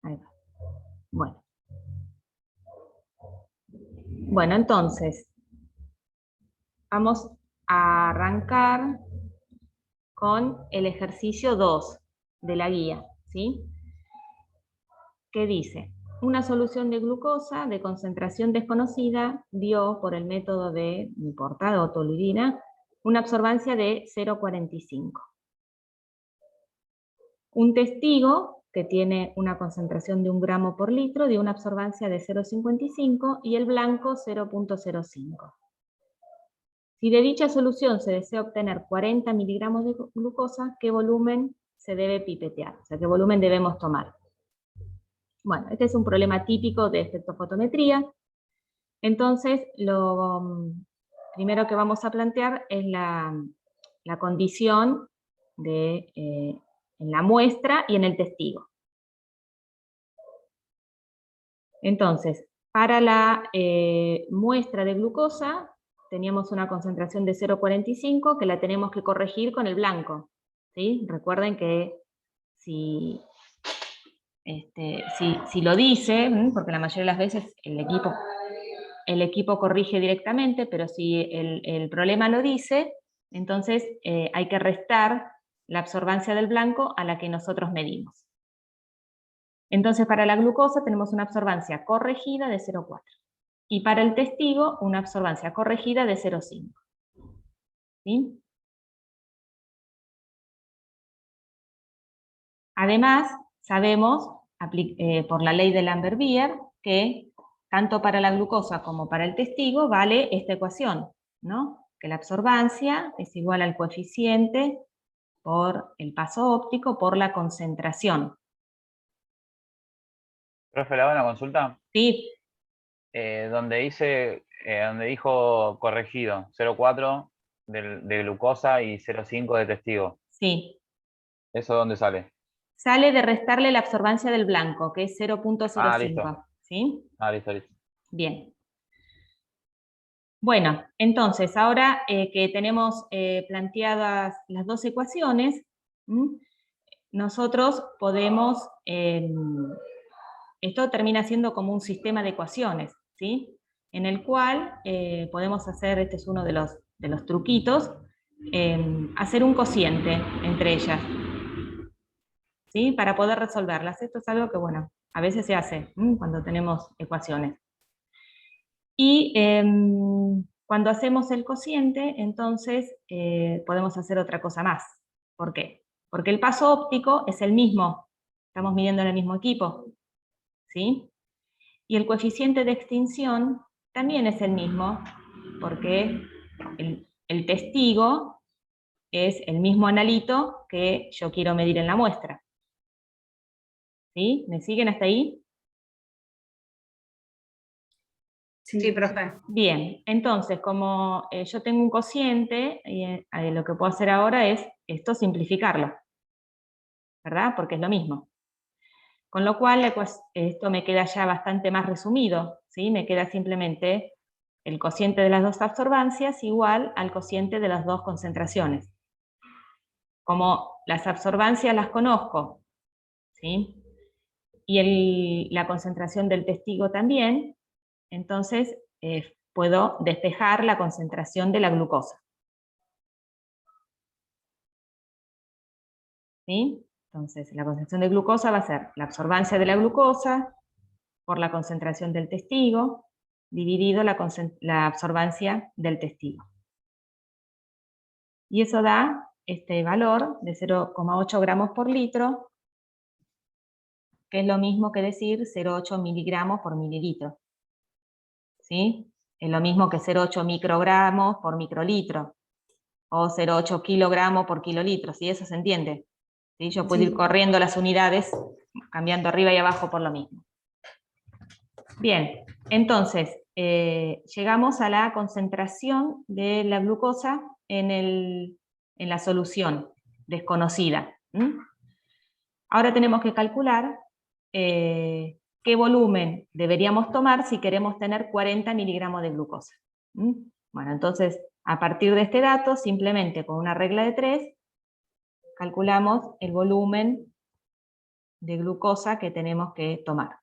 Ahí va. Bueno, entonces, vamos a arrancar con el ejercicio 2 de la guía, ¿sí? Que dice, una solución de glucosa de concentración desconocida dio, por el método de, no importa, o toluidina, una absorbancia de 0,45. Un testigo que tiene una concentración de 1 gramo por litro dio una absorbancia de 0,55 y el blanco 0,05. Si de dicha solución se desea obtener 40 miligramos de glucosa, ¿qué volumen se debe pipetear? O sea, ¿qué volumen debemos tomar? Bueno, este es un problema típico de espectrofotometría. Entonces, lo primero que vamos a plantear es la condición en la muestra y en el testigo. Entonces, para la muestra de glucosa, teníamos una concentración de 0,45 que la tenemos que corregir con el blanco, ¿sí? Recuerden que si lo dice, porque la mayoría de las veces el equipo corrige directamente, pero si el problema lo dice, entonces hay que restar la absorbancia del blanco a la que nosotros medimos. Entonces para la glucosa tenemos una absorbancia corregida de 0,4. Y para el testigo una absorbancia corregida de 0,5. ¿Sí? Además, sabemos, por la ley de Lambert-Beer, que tanto para la glucosa como para el testigo vale esta ecuación, ¿no? Que la absorbancia es igual al coeficiente por el paso óptico por la concentración. Profe, ¿le hago una consulta? Sí. Donde dijo corregido, 0,4 de glucosa y 0,5 de testigo. Sí. ¿Eso dónde sale? Sale de restarle la absorbancia del blanco, que es 0,05. Ah, listo. ¿Sí? Ah, listo. Bien. Bueno, entonces, ahora que tenemos planteadas las dos ecuaciones, nosotros podemos, esto termina siendo como un sistema de ecuaciones, ¿sí? En el cual podemos hacer, este es uno de los truquitos, hacer un cociente entre ellas, ¿sí? Para poder resolverlas. Esto es algo que, bueno, a veces se hace cuando tenemos ecuaciones. Y cuando hacemos el cociente, entonces podemos hacer otra cosa más. ¿Por qué? Porque el paso óptico es el mismo, estamos midiendo en el mismo equipo, ¿sí? Y el coeficiente de extinción también es el mismo, porque el testigo es el mismo analito que yo quiero medir en la muestra. ¿Sí? ¿Me siguen hasta ahí? Sí, profe. Bien, entonces, como yo tengo un cociente, lo que puedo hacer ahora es esto simplificarlo, ¿verdad? Porque es lo mismo. Con lo cual, esto me queda ya bastante más resumido, ¿sí? Me queda simplemente el cociente de las dos absorbancias igual al cociente de las dos concentraciones. Como las absorbancias las conozco, ¿sí? Y la concentración del testigo también, entonces puedo despejar la concentración de la glucosa. ¿Sí? Entonces, la concentración de glucosa va a ser la absorbancia de la glucosa por la concentración del testigo, dividido la absorbancia del testigo. Y eso da este valor de 0,8 gramos por litro, que es lo mismo que decir 0,8 miligramos por mililitro. ¿Sí? Es lo mismo que 0,8 microgramos por microlitro, o 0,8 kilogramos por kilolitro, ¿sí? Eso se entiende. ¿Sí? Yo puedo ir corriendo las unidades, cambiando arriba y abajo por lo mismo. Bien, entonces, llegamos a la concentración de la glucosa en la solución desconocida. Ahora tenemos que calcular qué volumen deberíamos tomar si queremos tener 40 miligramos de glucosa. Bueno, entonces, a partir de este dato, simplemente con una regla de 3, calculamos el volumen de glucosa que tenemos que tomar.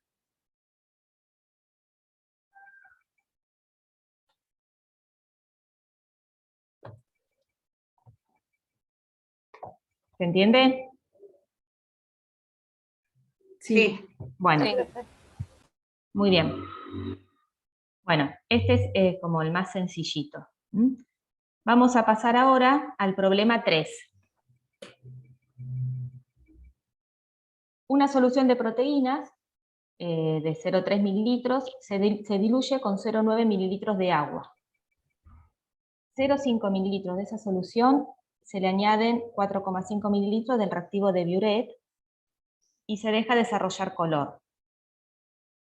¿Se entiende? Sí. Bueno, Sí. muy bien. Bueno, este es como el más sencillito. ¿Mm? Vamos a pasar ahora al problema 3. Una solución de proteínas de 0,3 mililitros se diluye con 0,9 mililitros de agua. 0,5 mililitros de esa solución se le añaden 4,5 mililitros del reactivo de Biuret y se deja desarrollar color.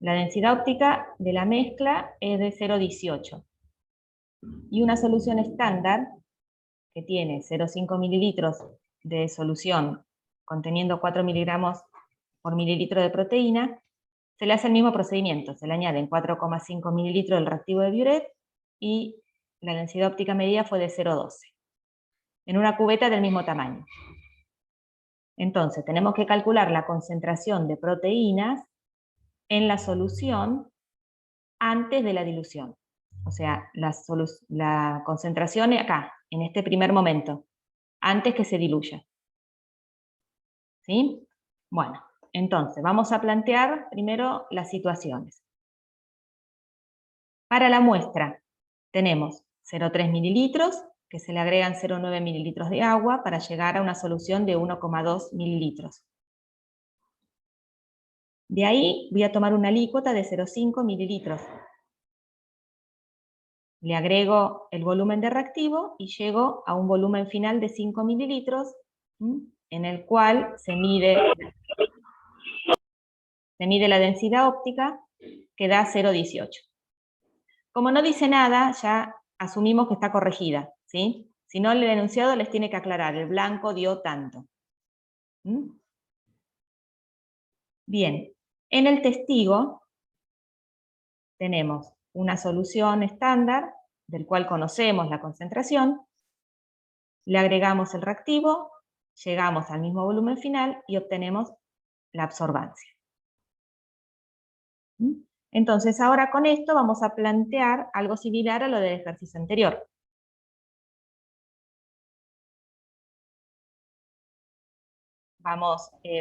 La densidad óptica de la mezcla es de 0,18. Y una solución estándar, que tiene 0,5 mililitros de solución conteniendo 4 miligramos por mililitro de proteína, se le hace el mismo procedimiento, se le añaden 4,5 mililitros del reactivo de Biuret y la densidad óptica medida fue de 0,12, en una cubeta del mismo tamaño. Entonces, tenemos que calcular la concentración de proteínas en la solución antes de la dilución. O sea, la concentración acá, en este primer momento, antes que se diluya. ¿Sí? Bueno, entonces, vamos a plantear primero las situaciones. Para la muestra, tenemos 0,3 mililitros, que se le agregan 0,9 mililitros de agua para llegar a una solución de 1,2 mililitros. De ahí voy a tomar una alícuota de 0,5 mililitros. Le agrego el volumen de reactivo y llego a un volumen final de 5 mililitros, en el cual se mide la densidad óptica, que da 0,18. Como no dice nada, ya asumimos que está corregida, ¿sí? Si no, el enunciado les tiene que aclarar, el blanco dio tanto. Bien, en el testigo tenemos una solución estándar, del cual conocemos la concentración, le agregamos el reactivo, llegamos al mismo volumen final y obtenemos la absorbancia. Entonces, ahora con esto vamos a plantear algo similar a lo del ejercicio anterior.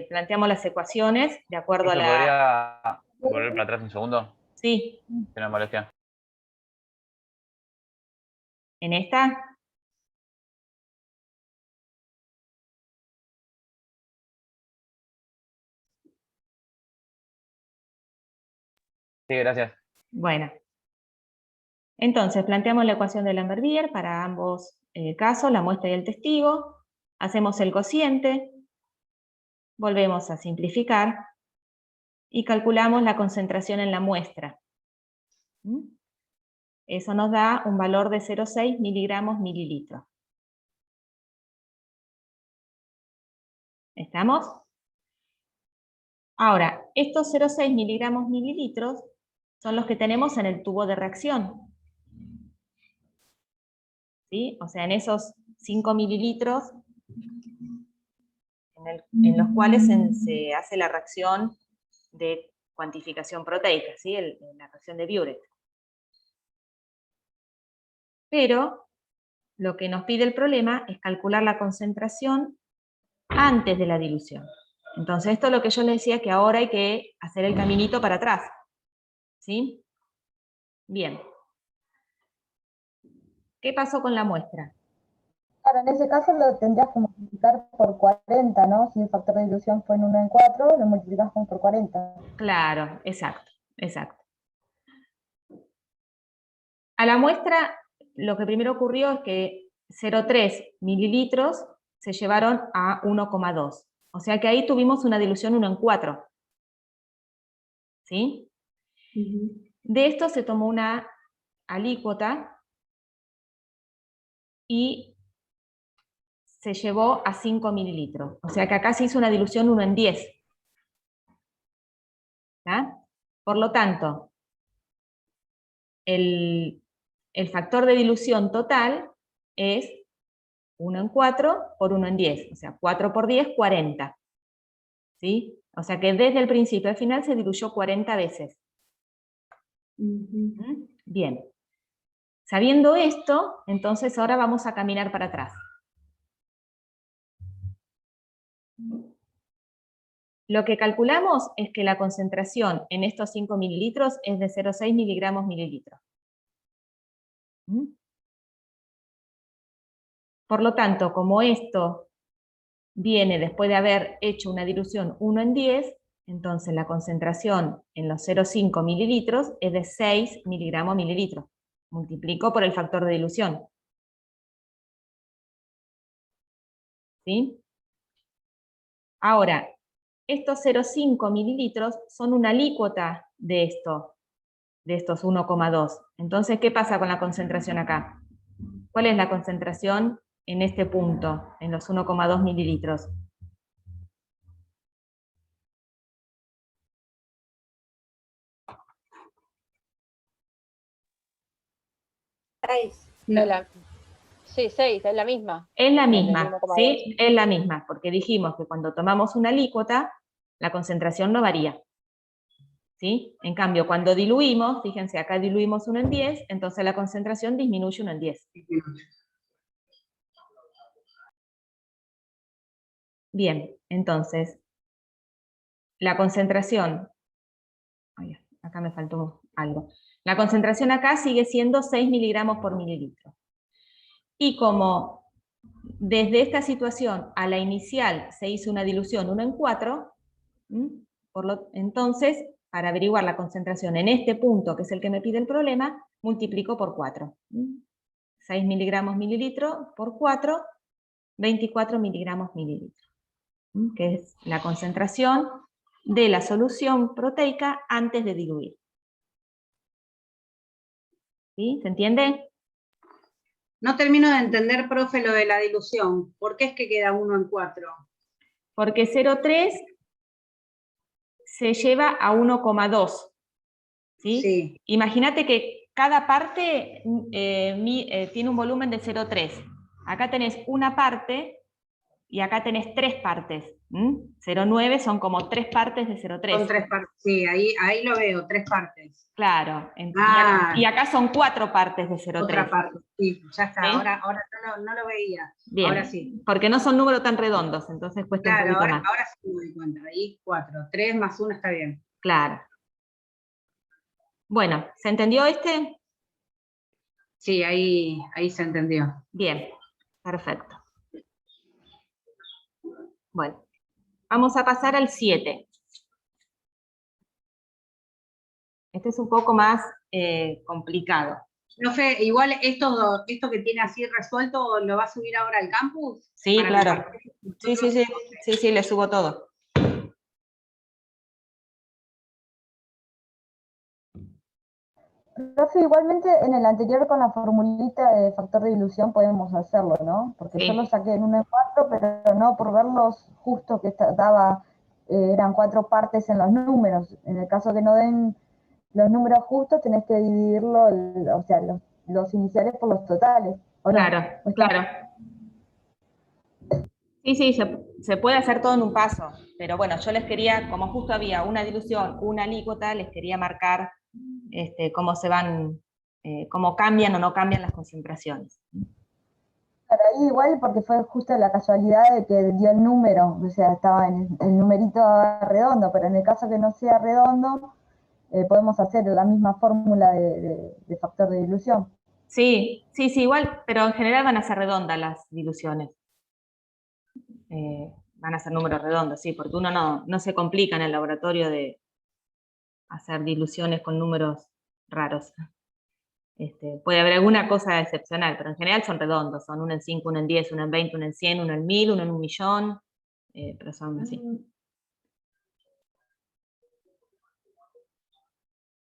Planteamos las ecuaciones de acuerdo a la... ¿Podría volver para atrás un segundo? Sí. Si no me molestia. ¿En esta? Sí, gracias. Bueno. Entonces, planteamos la ecuación de Lambert-Beer para ambos casos, la muestra y el testigo. Hacemos el cociente, volvemos a simplificar y calculamos la concentración en la muestra. Eso nos da un valor de 0,6 miligramos mililitro. ¿Estamos? Ahora, estos 0,6 miligramos mililitros son los que tenemos en el tubo de reacción. ¿Sí? O sea, en esos 5 mililitros en los cuales se hace la reacción de cuantificación proteica, ¿sí? La reacción de Biuret. Pero lo que nos pide el problema es calcular la concentración antes de la dilución. Entonces, esto es lo que yo les decía, que ahora hay que hacer el caminito para atrás. ¿Sí? Bien. ¿Qué pasó con la muestra? Claro, en ese caso lo tendrías que multiplicar por 40, ¿no? Si el factor de dilución fue en 1 en 4, lo multiplicas por 40. Claro, exacto, exacto. A la muestra, lo que primero ocurrió es que 0,3 mililitros se llevaron a 1,2. O sea que ahí tuvimos una dilución 1 en 4. ¿Sí? De esto se tomó una alícuota y se llevó a 5 mililitros. O sea que acá se hizo una dilución 1 en 10. ¿Ah? Por lo tanto, el factor de dilución total es 1 en 4 por 1 en 10. O sea, 4 por 10, 40. ¿sí? O sea que desde el principio al final se diluyó 40 veces. Ujú. ¿Mm? Bien. Sabiendo esto, entonces ahora vamos a caminar para atrás. Lo que calculamos es que la concentración en estos 5 mililitros es de 0,6 miligramos mililitro. ¿Mm? Por lo tanto, como esto viene después de haber hecho una dilución 1 en 10, entonces la concentración en los 0,5 mililitros es de 6 miligramos mililitro. Multiplico por el factor de dilución. ¿Sí? Ahora, estos 0,5 mililitros son una alícuota de estos 1,2. Entonces, ¿qué pasa con la concentración acá? ¿Cuál es la concentración en este punto, en los 1,2 mililitros? No. Sí, 6, es la misma. Es la El del misma, 1,2. ¿sí? Es la misma, porque dijimos que cuando tomamos una alícuota, la concentración no varía. ¿Sí? En cambio, cuando diluimos, fíjense, acá diluimos 1 en 10, entonces la concentración disminuye 1 en 10. Bien, entonces, la concentración, ay, acá me faltó algo. La concentración acá sigue siendo 6 miligramos por mililitro. Y como desde esta situación a la inicial se hizo una dilución 1 en 4, entonces, para averiguar la concentración en este punto, que es el que me pide el problema, multiplico por 4. 6 miligramos mililitro por 4, 24 miligramos mililitro, que es la concentración de la solución proteica antes de diluir. ¿Sí? ¿Se entiende? No termino de entender, profe, lo de la dilución. ¿Por qué es que queda 1 en 4? Porque 0,3 se lleva a 1,2. ¿Sí? Sí. Imagínate que cada parte tiene un volumen de 0,3. Acá tenés una parte y acá tenés 3 partes. 0,9 son como 3 partes de 0,3. Son 3 partes. Sí, ahí lo veo, 3 partes. Claro. Ah. Y acá son 4 partes de 0,3. Otra parte, sí, ya está. ¿Sí? Ahora no lo veía. Bien. Ahora sí. Porque no son números tan redondos, entonces cuesta un Claro, poquito más. ahora sí me doy cuenta. Ahí 4. 3 más 1 está bien. Claro. Bueno, ¿se entendió este? Sí, ahí se entendió. Bien, perfecto. Bueno, vamos a pasar al 7. Este es un poco más complicado. Profe, igual esto que tiene así resuelto, ¿lo va a subir ahora al campus? Sí, Para claro. compartir. Sí, le subo todo. Profe, igualmente en el anterior con la formulita de factor de dilución podemos hacerlo, ¿no? Porque Sí. yo lo saqué en 1 en 4, pero no por verlos justos que daba, eran 4 partes en los números. En el caso que no den los números justos, tenés que dividirlo, o sea, los iniciales por los totales. ¿O no? Claro, claro. Sí, se puede hacer todo en un paso, pero bueno, yo les quería, como justo había una dilución, una alícuota, les quería marcar cómo se van, cómo cambian o no cambian las concentraciones. Pero ahí igual porque fue justo la casualidad de que dio el número, o sea, estaba en el numerito redondo, pero en el caso que no sea redondo, podemos hacer la misma fórmula de factor de dilución. Sí, igual, pero en general van a ser redondas las diluciones. Van a ser números redondos, sí, porque uno no se complica en el laboratorio de hacer diluciones con números raros. Puede haber alguna cosa excepcional, pero en general son redondos, son 1 en 5, 1 en 10, 1 en 20, 1 en 100, 1 en 1000, 1 en 1.000.000, pero son así.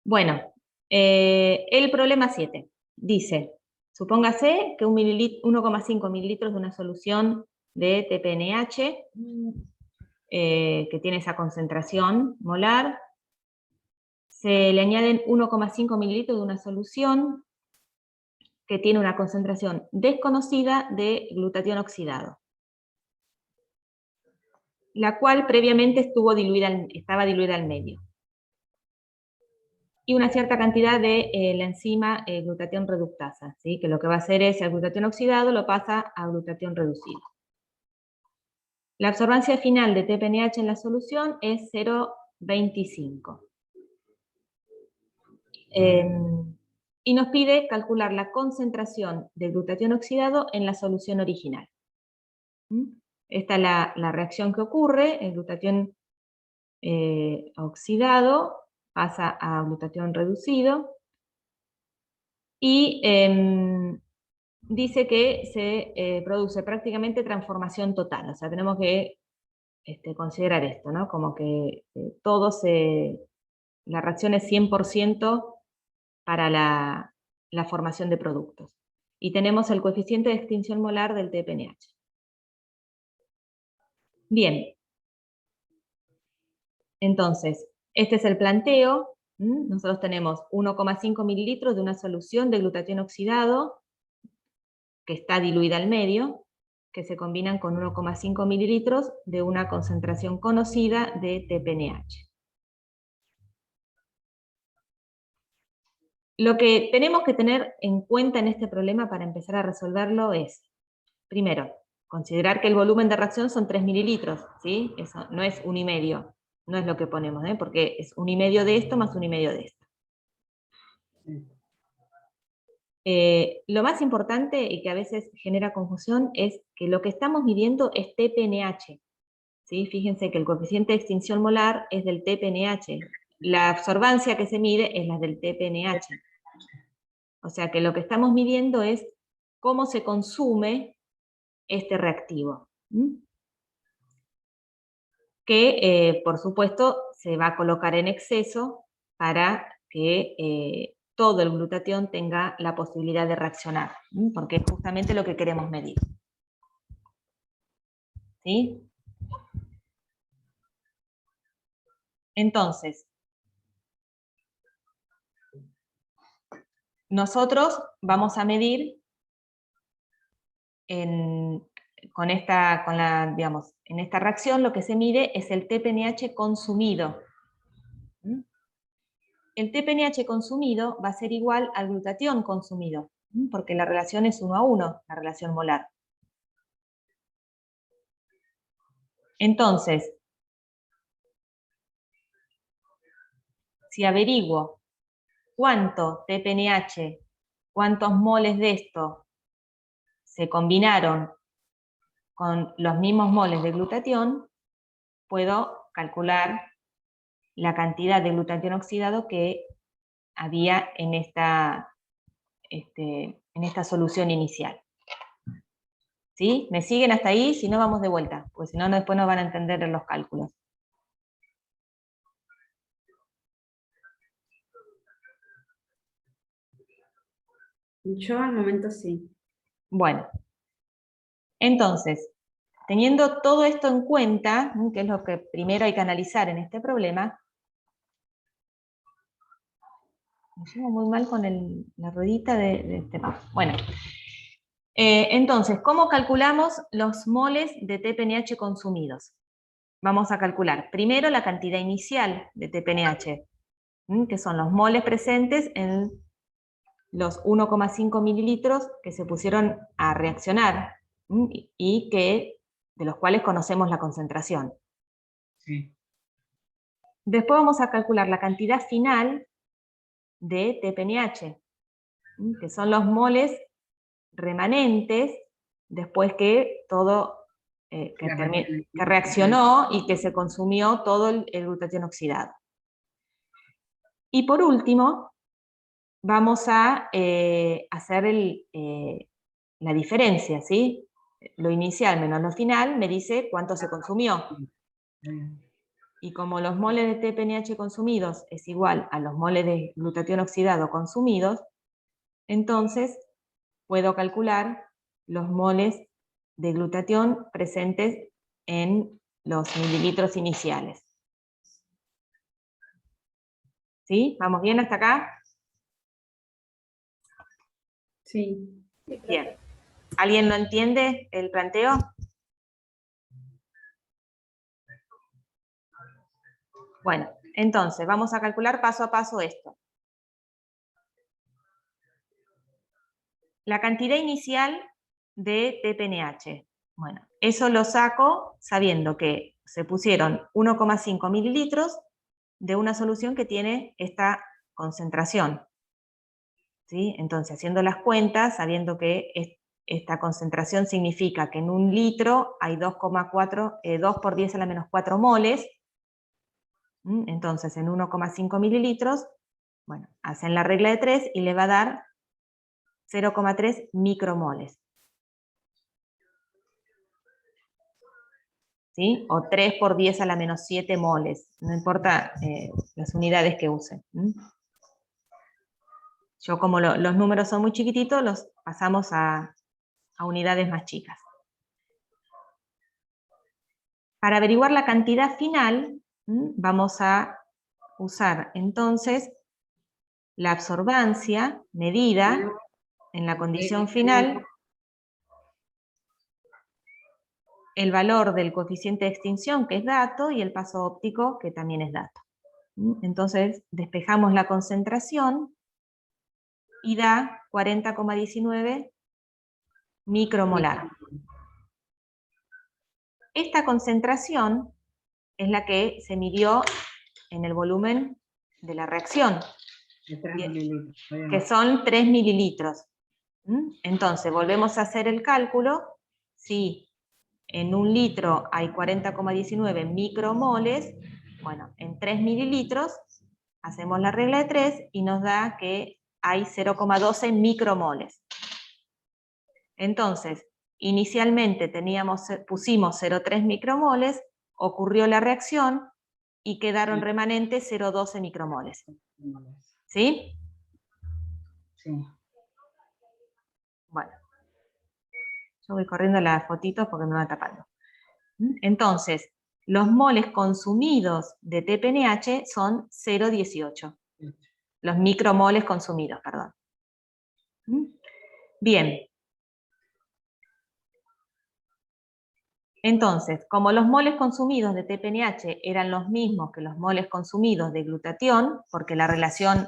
Bueno, el problema 7 dice, supóngase que 1,5 mililitros de una solución de TPNH, que tiene esa concentración molar, se le añaden 1,5 mililitros de una solución que tiene una concentración desconocida de glutatión oxidado. la cual previamente estaba diluida al medio. Y una cierta cantidad de la enzima glutatión reductasa, ¿sí? Que lo que va a hacer es, el glutatión oxidado lo pasa a glutatión reducido. La absorbancia final de TPNH en la solución es 0,25. Y nos pide calcular la concentración de glutatión oxidado en la solución original. Esta es la reacción que ocurre. El glutatión oxidado pasa a glutatión reducido y dice que se produce prácticamente transformación total. O sea, tenemos que considerar esto, ¿no? Como que la reacción es 100% para la formación de productos. Y tenemos el coeficiente de extinción molar del TPNH. Bien. Entonces, este es el planteo. Nosotros tenemos 1,5 mililitros de una solución de glutatión oxidado que está diluida al medio, que se combinan con 1,5 mililitros de una concentración conocida de TPNH. Lo que tenemos que tener en cuenta en este problema para empezar a resolverlo es, primero, considerar que el volumen de reacción son 3 mililitros, ¿sí? Eso no es 1,5, no es lo que ponemos, porque es 1,5 de esto más 1,5 de esto. Lo más importante y que a veces genera confusión es que lo que estamos midiendo es TPNH, ¿sí? Fíjense que el coeficiente de extinción molar es del TPNH. La absorbancia que se mide es la del TPNH. O sea que lo que estamos midiendo es cómo se consume este reactivo. Que, por supuesto, se va a colocar en exceso para que todo el glutatión tenga la posibilidad de reaccionar, porque es justamente lo que queremos medir. ¿Sí? Entonces, nosotros vamos a medir en esta reacción lo que se mide es el TPNH consumido. El TPNH consumido va a ser igual al glutatión consumido, porque la relación es 1:1, la relación molar. Entonces, si averiguo cuánto TPNH, cuántos moles de esto se combinaron con los mismos moles de glutatión, puedo calcular la cantidad de glutatión oxidado que había en esta solución inicial. ¿Sí? ¿Me siguen hasta ahí? Si no, vamos de vuelta, porque si no, después no van a entender los cálculos. Yo al momento sí. Bueno, entonces, teniendo todo esto en cuenta, que es lo que primero hay que analizar en este problema, me llevo muy mal con la ruedita de este mapa. Bueno, entonces, ¿cómo calculamos los moles de TPNH consumidos? Vamos a calcular primero la cantidad inicial de TPNH, que son los moles presentes en los 1,5 mililitros que se pusieron a reaccionar y de los cuales conocemos la concentración. Sí. Después vamos a calcular la cantidad final de TPNH, que son los moles remanentes después que todo que reaccionó y que se consumió todo el glutatión oxidado. Y por último, vamos a hacer la diferencia, ¿sí? Lo inicial menos lo final me dice cuánto se consumió. Y como los moles de TPNH consumidos es igual a los moles de glutatión oxidado consumidos, entonces puedo calcular los moles de glutatión presentes en los mililitros iniciales. ¿Sí? ¿Vamos bien hasta acá? Sí. Bien. ¿Alguien no entiende el planteo? Bueno, entonces vamos a calcular paso a paso esto. La cantidad inicial de TPNH. Bueno, eso lo saco sabiendo que se pusieron 1,5 mililitros de una solución que tiene esta concentración. ¿Sí? Entonces, haciendo las cuentas, sabiendo que esta concentración significa que en un litro hay 2,4, 2 por 10 a la menos 4 moles. Entonces, en 1,5 mililitros, bueno, hacen la regla de 3 y le va a dar 0,3 micromoles. ¿Sí? O 3 por 10 a la menos 7 moles. No importa las unidades que usen. Yo, como los números son muy chiquititos, los pasamos a unidades más chicas. Para averiguar la cantidad final, vamos a usar entonces la absorbancia medida en la condición final, el valor del coeficiente de extinción, que es dato, y el paso óptico, que también es dato. Entonces, despejamos la concentración y da 40,19 micromolar. Esta concentración es la que se midió en el volumen de la reacción, que son 3 mililitros. Entonces, volvemos a hacer el cálculo. Si en un litro hay 40,19 micromoles, bueno, en 3 mililitros hacemos la regla de 3 y nos da que hay 0,12 micromoles. Entonces, inicialmente pusimos 0,3 micromoles, ocurrió la reacción y quedaron remanentes 0,12 micromoles. ¿Sí? Sí. Bueno, yo voy corriendo las fotitos porque me va tapando. Entonces, los moles consumidos de TPNH son 0,18. Los micromoles consumidos, perdón. Bien. Entonces, como los moles consumidos de TPNH eran los mismos que los moles consumidos de glutatión, porque la relación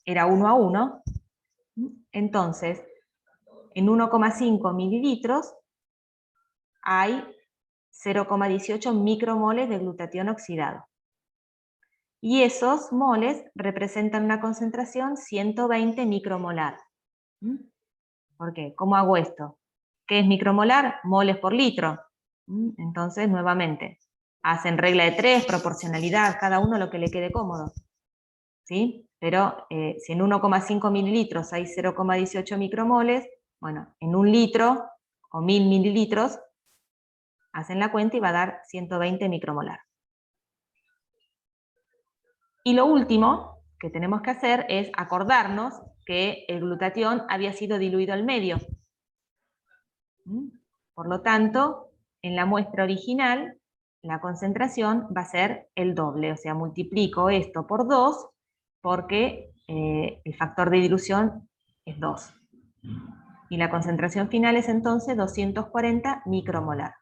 era 1 a 1, entonces, en 1,5 mililitros hay 0,18 micromoles de glutatión oxidado. Y esos moles representan una concentración 120 micromolar. ¿Por qué? ¿Cómo hago esto? ¿Qué es micromolar? Moles por litro. Entonces, nuevamente, hacen regla de 3, proporcionalidad, cada uno lo que le quede cómodo. ¿Sí? Pero si en 1,5 mililitros hay 0,18 micromoles, bueno, en un litro o 1000 mililitros, hacen la cuenta y va a dar 120 micromolar. Y lo último que tenemos que hacer es acordarnos que el glutatión había sido diluido al medio. Por lo tanto, en la muestra original, la concentración va a ser el doble, o sea, multiplico esto por 2 porque el factor de dilución es 2. Y la concentración final es entonces 240 micromolar.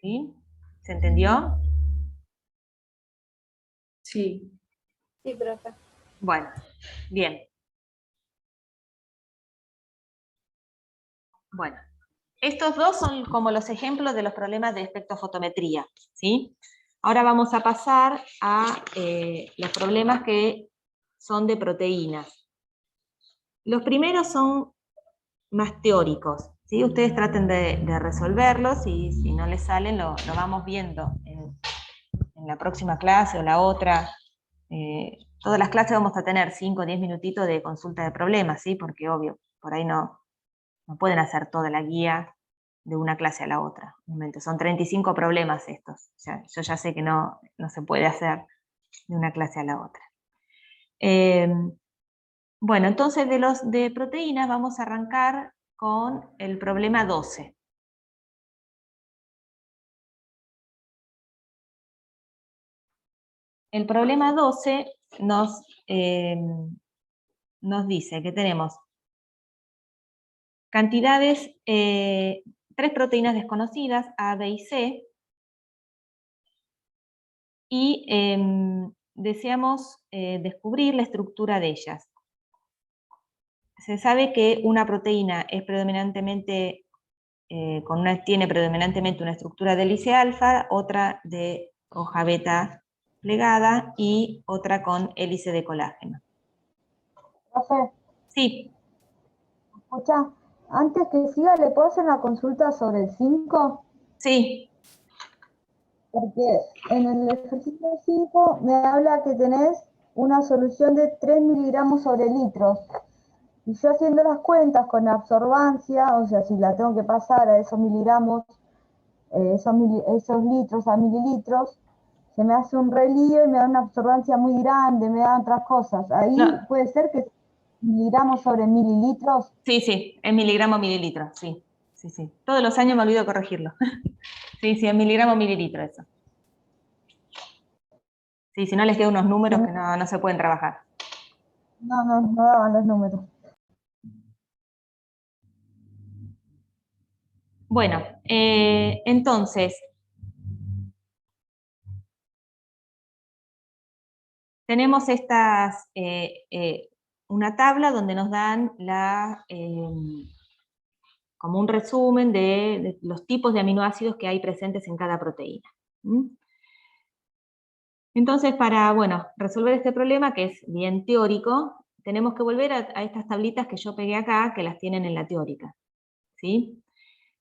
¿Sí? ¿Se entendió? Sí. Sí, profe. Bueno, bien. Bueno, estos dos son como los ejemplos de los problemas de espectrofotometría, ¿sí? Ahora vamos a pasar a los problemas que son de proteínas. Los primeros son más teóricos, ¿sí? Ustedes traten de resolverlos y si no les salen lo vamos viendo en la próxima clase o la otra. Todas las clases vamos a tener 5 o 10 minutitos de consulta de problemas, ¿sí? Porque obvio, por ahí no pueden hacer toda la guía de una clase a la otra. Son 35 problemas estos. O sea, yo ya sé que no se puede hacer de una clase a la otra. Bueno, entonces de los de proteínas vamos a arrancar con el problema 12. El problema 12 nos dice que tenemos cantidades, 3 proteínas desconocidas, A, B y C, y deseamos descubrir la estructura de ellas. Se sabe que una proteína es predominantemente, tiene predominantemente una estructura de hélice alfa, otra de hoja beta plegada y otra con hélice de colágeno. Profe, Sí, escucha, antes que siga, ¿le puedo hacer una consulta sobre el 5? sí, Porque en el ejercicio 5 me habla que tenés una solución de 3 miligramos sobre litros. Y yo haciendo las cuentas con absorbancia, o sea, si la tengo que pasar a esos miligramos, esos litros a mililitros, se me hace un relío y me da una absorbancia muy grande, me da otras cosas. Ahí No. puede ser que miligramos sobre mililitros. sí, es miligramo mililitro, sí, sí, sí. Todos los años me olvido corregirlo. Sí, es miligramo mililitro eso. Sí, si no les quedan unos números que no se pueden trabajar. No daban los números. Bueno, entonces, tenemos una tabla donde nos dan como un resumen de los tipos de aminoácidos que hay presentes en cada proteína. Entonces, para resolver este problema, que es bien teórico, tenemos que volver a estas tablitas que yo pegué acá, que las tienen en la teórica, ¿sí?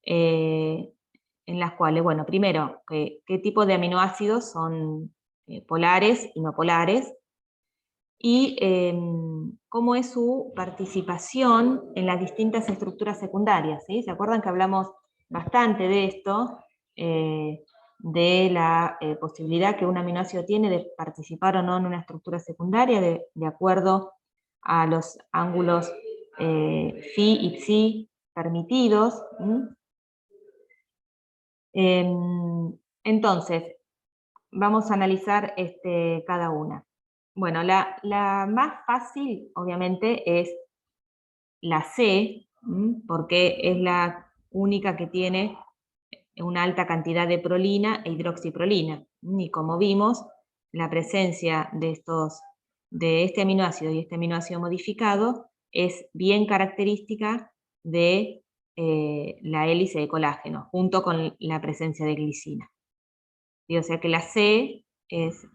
En las cuales, primero, qué tipo de aminoácidos son polares y no polares, y cómo es su participación en las distintas estructuras secundarias, ¿sí? ¿Se acuerdan que hablamos bastante de esto? De la posibilidad que un aminoácido tiene de participar o no en una estructura secundaria de acuerdo a los ángulos phi y psi permitidos. Entonces, vamos a analizar cada una. Bueno, la más fácil, obviamente, es la C, porque es la única que tiene una alta cantidad de prolina e hidroxiprolina. Y como vimos, la presencia de este aminoácido y este aminoácido modificado es bien característica de la hélice de colágeno, junto con la presencia de glicina. Y o sea que la C es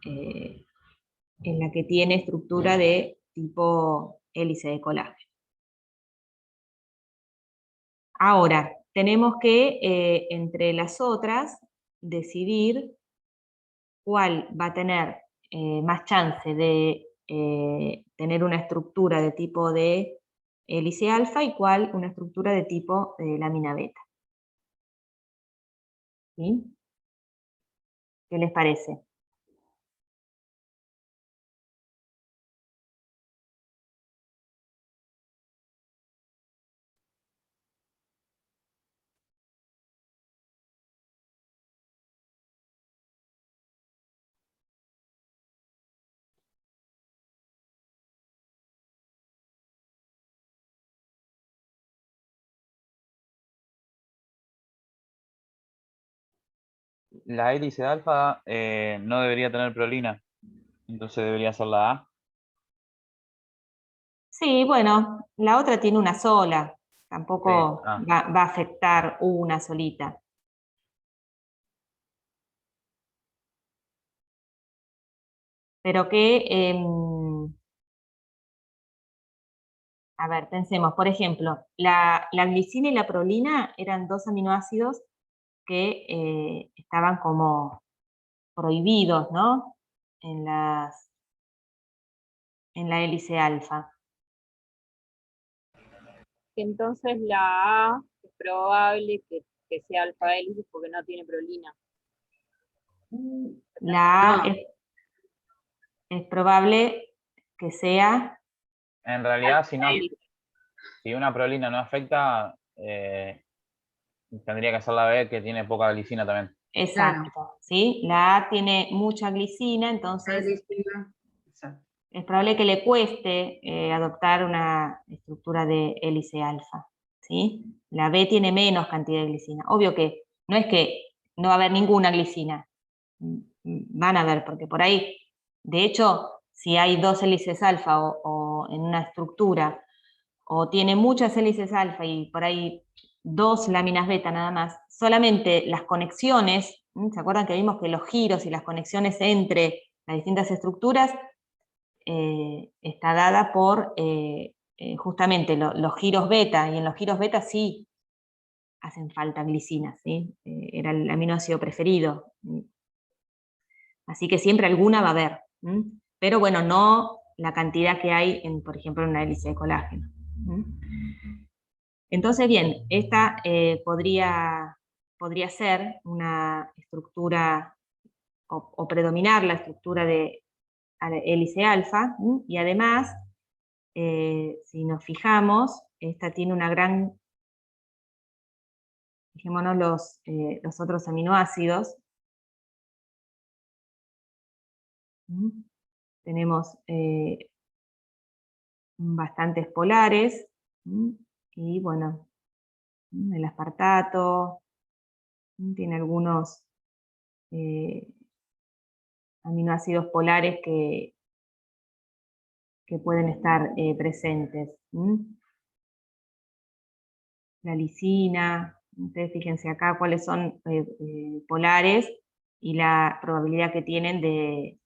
en la que tiene estructura de tipo hélice de colágeno. Ahora, tenemos que, entre las otras, decidir cuál va a tener más chance de tener una estructura de tipo de hélice alfa y cuál una estructura de tipo de lámina beta. ¿Sí? ¿Qué les parece? La hélice de alfa no debería tener prolina, entonces debería ser la A. Sí, bueno, la otra tiene una sola, tampoco Sí. va a afectar una solita. Pero que, a ver, pensemos, por ejemplo, la glicina y la prolina eran dos aminoácidos que estaban como prohibidos, ¿no? En la hélice alfa. Entonces la A es probable que sea alfa hélice porque no tiene prolina. La A No. es probable que sea, En realidad, Alfa hélice. si una prolina no afecta, tendría que ser la B, que tiene poca glicina también. exacto, ¿sí? La A tiene mucha glicina, entonces Glicina. Exacto. es probable que le cueste adoptar una estructura de hélice alfa, ¿sí? La B tiene menos cantidad de glicina. Obvio que no es que no va a haber ninguna glicina, van a ver, porque por ahí, de hecho, si hay 2 hélices alfa o en una estructura, o tiene muchas hélices alfa y por ahí 2 láminas beta nada más, solamente las conexiones, ¿se acuerdan que vimos que los giros y las conexiones entre las distintas estructuras está dada por justamente los giros beta, y en los giros beta sí hacen falta glicinas, ¿sí? Era el aminoácido preferido. Así que siempre alguna va a haber, pero bueno, no la cantidad que hay, por ejemplo, en una hélice de colágeno. Entonces, bien, esta podría ser una estructura o predominar la estructura de hélice alfa, y además, si nos fijamos, esta tiene una gran, fijémonos los otros aminoácidos. Tenemos bastantes polares, y bueno, el aspartato tiene algunos aminoácidos polares que pueden estar presentes. La lisina, ustedes fíjense acá cuáles son polares y la probabilidad que tienen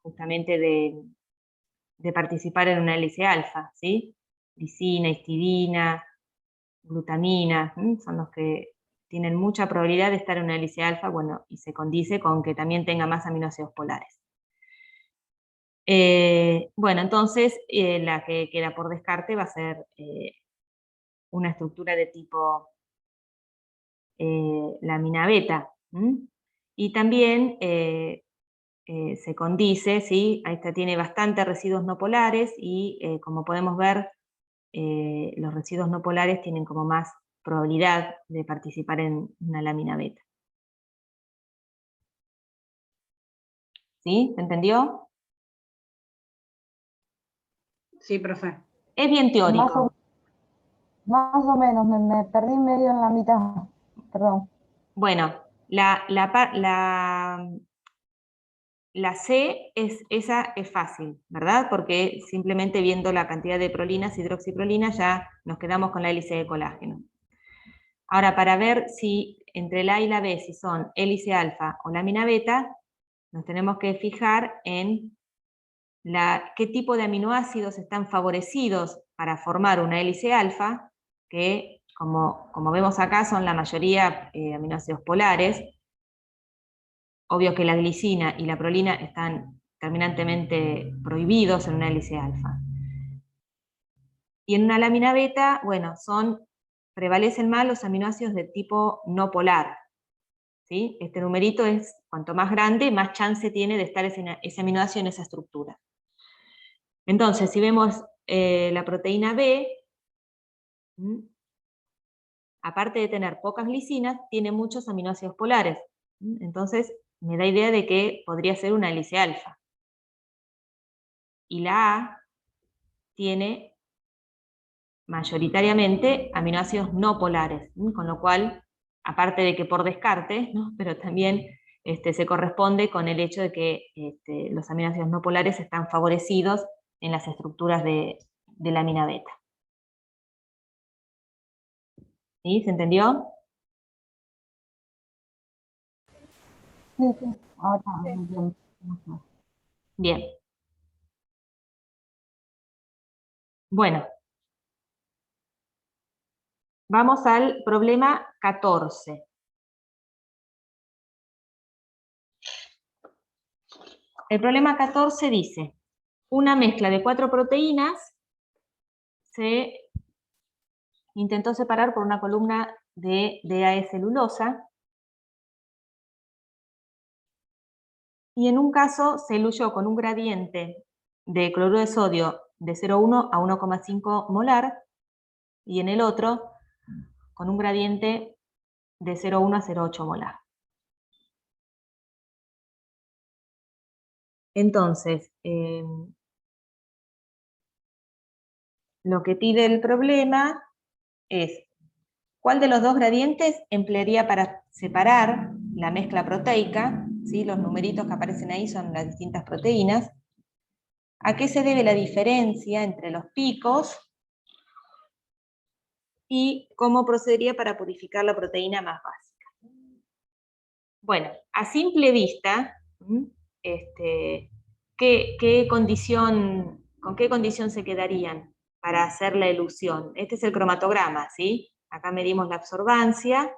justamente de participar en una hélice alfa, ¿sí? Lisina, histidina, glutamina, son los que tienen mucha probabilidad de estar en una hélice alfa, bueno, y se condice con que también tenga más aminoácidos polares. Bueno, entonces la que queda por descarte va a ser una estructura de tipo lámina beta. Y también se condice, ¿sí? Esta tiene bastantes residuos no polares y como podemos ver, los residuos no polares tienen como más probabilidad de participar en una lámina beta. ¿Sí? ¿Se entendió? Sí, profe. Es bien teórico. Más o menos, me perdí medio en la mitad, perdón. Bueno, la C, esa es fácil, ¿verdad? Porque simplemente viendo la cantidad de prolinas, hidroxiprolinas, ya nos quedamos con la hélice de colágeno. Ahora, para ver si entre la A y la B, si son hélice alfa o lámina beta, nos tenemos que fijar en qué tipo de aminoácidos están favorecidos para formar una hélice alfa, que como vemos acá son la mayoría aminoácidos polares. Obvio que la glicina y la prolina están terminantemente prohibidos en una hélice alfa. Y en una lámina beta, bueno, prevalecen más los aminoácidos de tipo no polar. ¿Sí? Este numerito es, cuanto más grande, más chance tiene de estar ese aminoácido en esa estructura. Entonces, si vemos la proteína B, aparte de tener pocas glicinas, tiene muchos aminoácidos polares. Entonces, me da idea de que podría ser una hélice alfa. Y la A tiene mayoritariamente aminoácidos no polares, con lo cual, aparte de que por descarte, ¿no? Pero también se corresponde con el hecho de que los aminoácidos no polares están favorecidos en las estructuras de lámina beta. ¿Sí? ¿Se entendió? Sí, ahora entiendo. Bien. Bueno. Vamos al problema 14. El problema 14 dice, una mezcla de 4 proteínas se intentó separar por una columna de DAE celulosa, y en un caso se diluyó con un gradiente de cloruro de sodio de 0,1 a 1,5 molar, y en el otro con un gradiente de 0,1 a 0,8 molar. Entonces, lo que pide el problema es ¿cuál de los dos gradientes emplearía para separar la mezcla proteica ¿sí? Los numeritos que aparecen ahí son las distintas proteínas. ¿A qué se debe la diferencia entre los picos? Y cómo procedería para purificar la proteína más básica. Bueno, a simple vista, ¿con qué condición se quedarían para hacer la elusión? Este es el cromatograma, ¿sí? Acá medimos la absorbancia,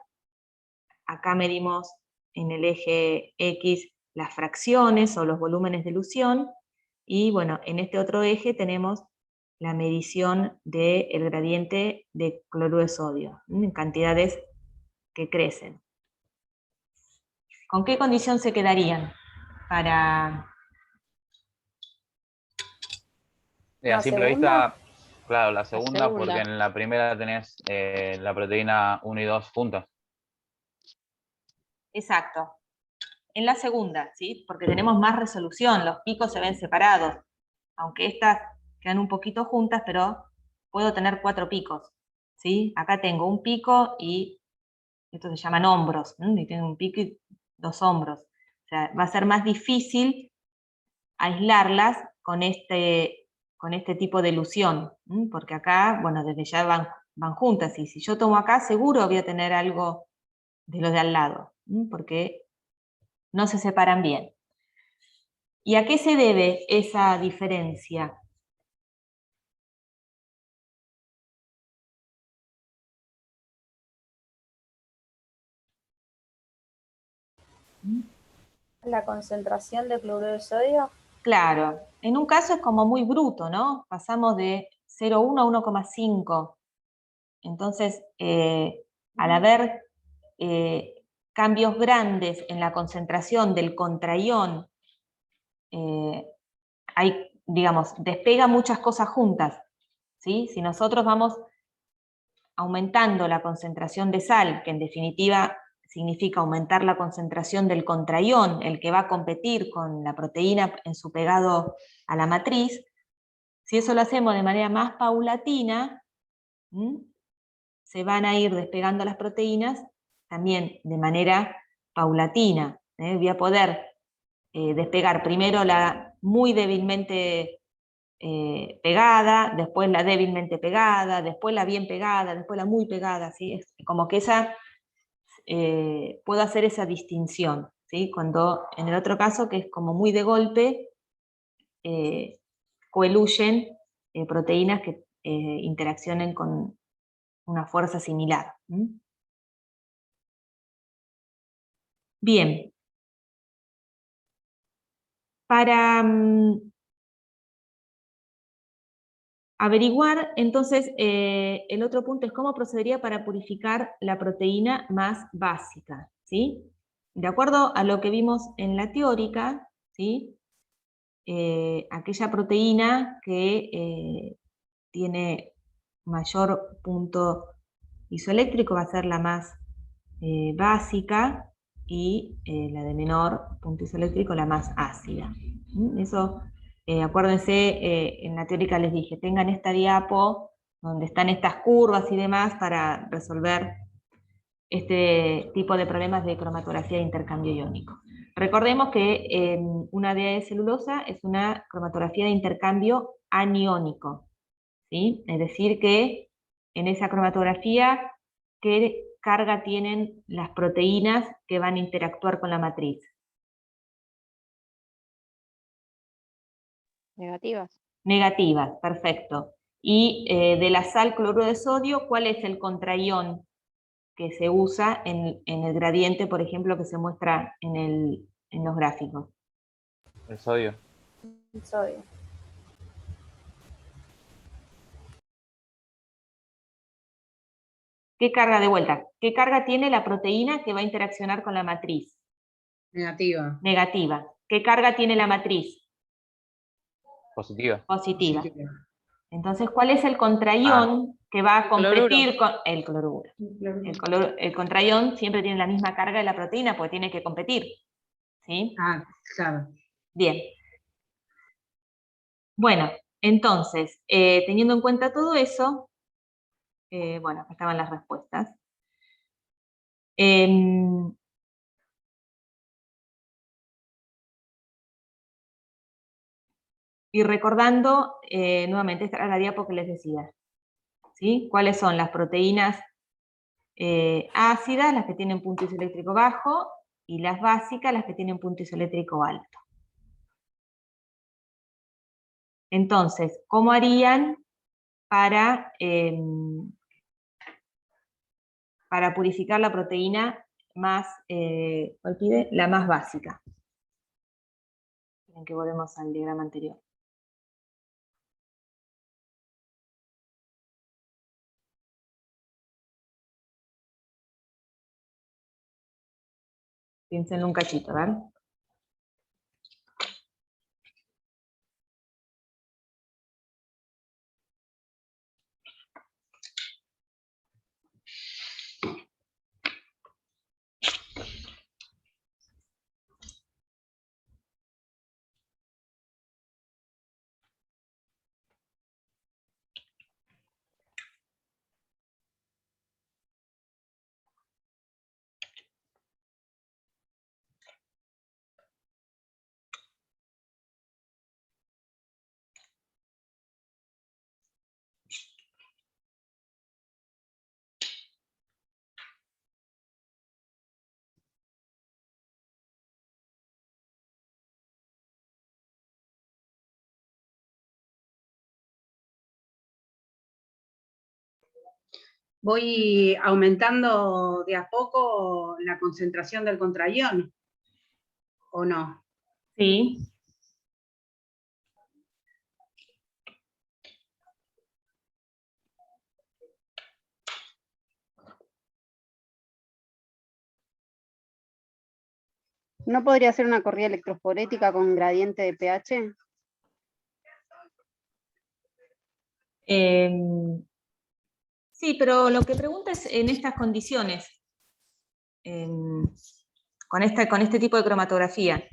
acá medimos en el eje X las fracciones o los volúmenes de elusión, y bueno, en este otro eje tenemos la medición del gradiente de cloruro de sodio, en cantidades que crecen. ¿Con qué condición se quedarían para...? A simple segunda? vista, claro, la segunda, segunda. porque en la primera tenés la proteína 1 y 2 juntas. Exacto. En la segunda, ¿sí? Porque tenemos más resolución, los picos se ven separados, aunque estas quedan un poquito juntas, pero puedo tener 4 picos, ¿sí? Acá tengo un pico y estos se llaman hombros, y tengo un pico y 2 hombros. O sea, va a ser más difícil aislarlas con este tipo de elusión, porque acá, bueno, desde ya van juntas, y si yo tomo acá, seguro voy a tener algo de los de al lado, porque no se separan bien. ¿Y a qué se debe esa diferencia? La concentración de cloruro de sodio. Claro, en un caso es como muy bruto, ¿no? Pasamos de 0,1 a 1,5. Entonces, al haber cambios grandes en la concentración del contraión, digamos, despega muchas cosas juntas, ¿sí? Si nosotros vamos aumentando la concentración de sal, que en definitiva significa aumentar la concentración del contraión, el que va a competir con la proteína en su pegado a la matriz, si eso lo hacemos de manera más paulatina, se van a ir despegando las proteínas también de manera paulatina. Voy a poder despegar primero la muy débilmente pegada, después la débilmente pegada, después la bien pegada, después la muy pegada, ¿sí? Es como que puedo hacer esa distinción, ¿sí? Cuando en el otro caso, que es como muy de golpe, coeluyen proteínas que interaccionen con una fuerza similar. Bien. Para averiguar, entonces, el otro punto es cómo procedería para purificar la proteína más básica, ¿sí? De acuerdo a lo que vimos en la teórica, ¿sí? Aquella proteína que tiene mayor punto isoeléctrico va a ser la más básica, y la de menor punto isoeléctrico la más ácida. Eso, acuérdense, en la teórica les dije, tengan esta diapo donde están estas curvas y demás para resolver este tipo de problemas de cromatografía de intercambio iónico. Recordemos que una DA de celulosa es una cromatografía de intercambio aniónico, ¿sí? Es decir que en esa cromatografía, ¿qué carga tienen las proteínas que van a interactuar con la matriz? Negativas. Negativas, perfecto. Y de la sal cloruro de sodio, ¿cuál es el contraión que se usa en el gradiente, por ejemplo, que se muestra en los gráficos? El sodio. El sodio. ¿Qué carga de vuelta? ¿Qué carga tiene la proteína que va a interaccionar con la matriz? Negativa. Negativa. ¿Qué carga tiene la matriz? Positiva. Positiva. Entonces, ¿cuál es el contraión que va a competir con el cloruro? El contraión siempre tiene la misma carga de la proteína porque tiene que competir, ¿sí? Ah, claro. Bien. Bueno, entonces, teniendo en cuenta todo eso, bueno, acá estaban las respuestas. Y recordando, nuevamente, esta era la diapo que les decía, ¿sí? ¿Cuáles son las proteínas ácidas, las que tienen punto isoeléctrico bajo, y las básicas, las que tienen punto isoeléctrico alto? Entonces, ¿cómo harían para purificar la proteína más, ¿cuál pide? La más básica? Miren que volvemos al diagrama anterior. Piénsenlo un cachito, ¿verdad? Voy aumentando de a poco la concentración del contraión, ¿o no? Sí. ¿No podría ser una corrida electroforética con gradiente de pH? Sí, pero lo que pregunta es en estas condiciones, con este tipo de cromatografía.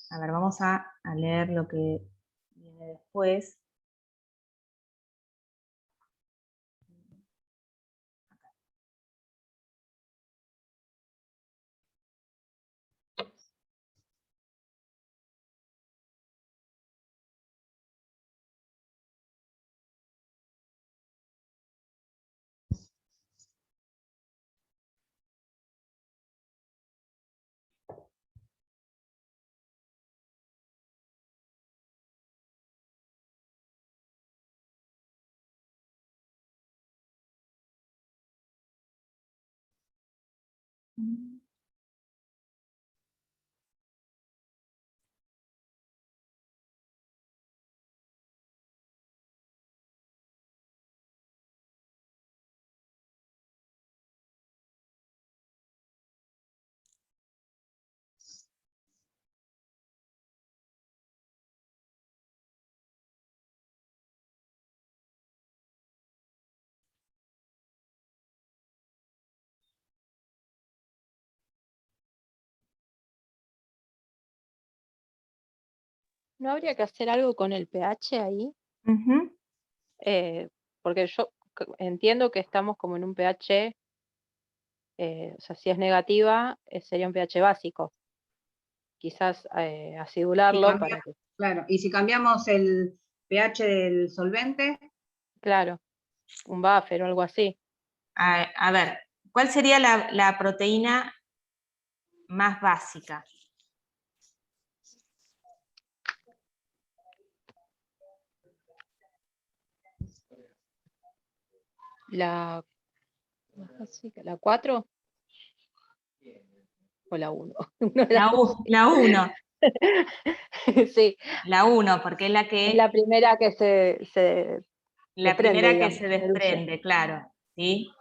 A ver, vamos a leer lo que viene después. ¿No habría que hacer algo con el pH ahí? Ujú. Porque yo entiendo que estamos como en un pH, o sea, si es negativa, sería un pH básico. Quizás acidularlo para que, Claro, y si cambiamos el pH del solvente, claro, un buffer o algo así. A ver, ¿cuál sería la proteína más básica? La 4 o la 1. La 1. Sí, La 1, porque es la que... es la primera que se La desprende, primera que digamos, se erupción. desprende, claro, ¿sí?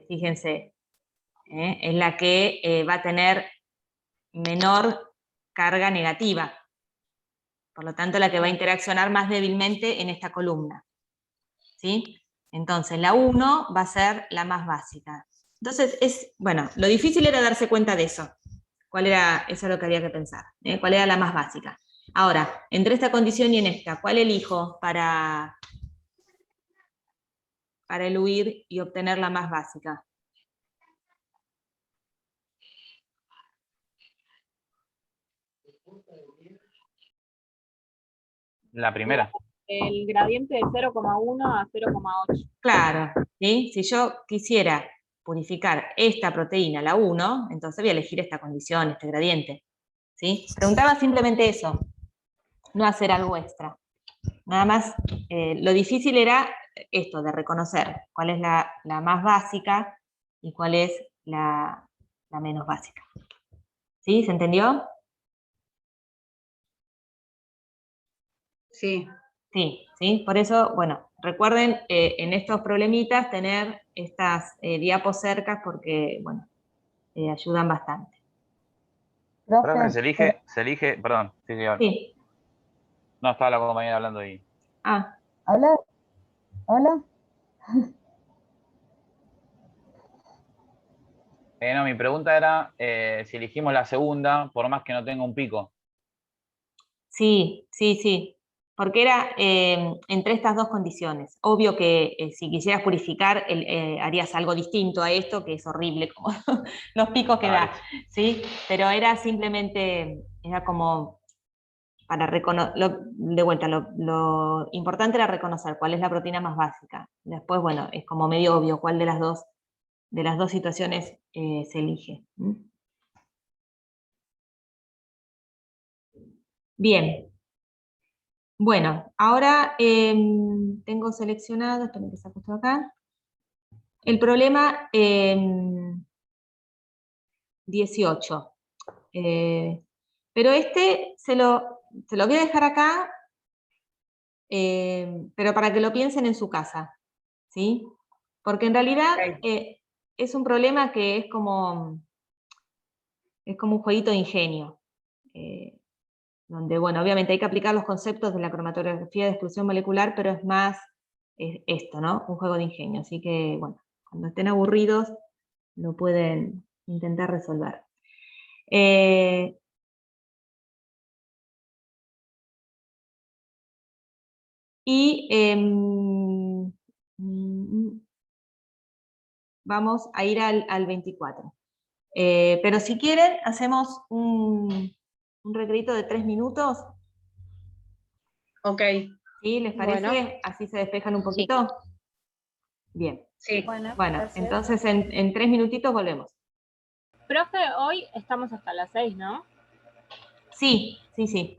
Fíjense, es la que va a tener menor carga negativa, por lo tanto la que va a interaccionar más débilmente en esta columna, ¿sí? Entonces la 1 va a ser la más básica. Entonces, bueno, lo difícil era darse cuenta de eso. ¿Cuál era? Eso es lo que había que pensar, ¿cuál era la más básica? Ahora, entre esta condición y en esta, ¿cuál elijo para para eludir y obtener la más básica? La primera. El gradiente de 0,1 a 0,8. Claro, ¿sí? Si yo quisiera purificar esta proteína, la 1, entonces voy a elegir esta condición, este gradiente. ¿Sí? Preguntaba simplemente eso, no hacer algo extra. Nada más, lo difícil era esto, de reconocer cuál es la más básica y cuál es la menos básica. ¿Sí? ¿Se entendió? Sí. Sí, ¿sí? Por eso, bueno, recuerden en estos problemitas tener estas diapos cercas porque, bueno, ayudan bastante. Profe, se Profe, elige, perdón, sí, ahora. Sí. No, estaba la compañera hablando ahí. Ah, ¿habla? ¿Hola? No, mi pregunta era si elegimos la segunda, por más que no tenga un pico. sí, sí, sí. Porque era entre estas dos condiciones. Obvio que si quisieras purificar, harías algo distinto a esto, que es horrible, como los picos que da, ¿sí? Pero era simplemente, era como para reconocer, de vuelta, lo importante era reconocer cuál es la proteína más básica. Después, bueno, es como medio obvio cuál de las dos situaciones se elige. Bien. Bueno, ahora tengo seleccionado, esperen que saco esto acá, el problema 18. Pero este se lo voy a dejar acá, pero para que lo piensen en su casa, ¿sí? Porque en realidad es un problema que es como un jueguito de ingenio, donde, bueno, obviamente hay que aplicar los conceptos de la cromatografía de exclusión molecular, pero es más esto, ¿no? Un juego de ingenio. Así que, bueno, cuando estén aburridos, lo pueden intentar resolver. Vamos a ir al 24. Pero si quieren, hacemos un recreito de 3 minutos. Ok. ¿Sí? ¿Les parece? Bueno. Así se despejan un poquito. Bien. Sí. Bueno, gracias. entonces en 3 minutitos volvemos. Profe, hoy estamos hasta las 6, ¿no? Sí, sí, sí.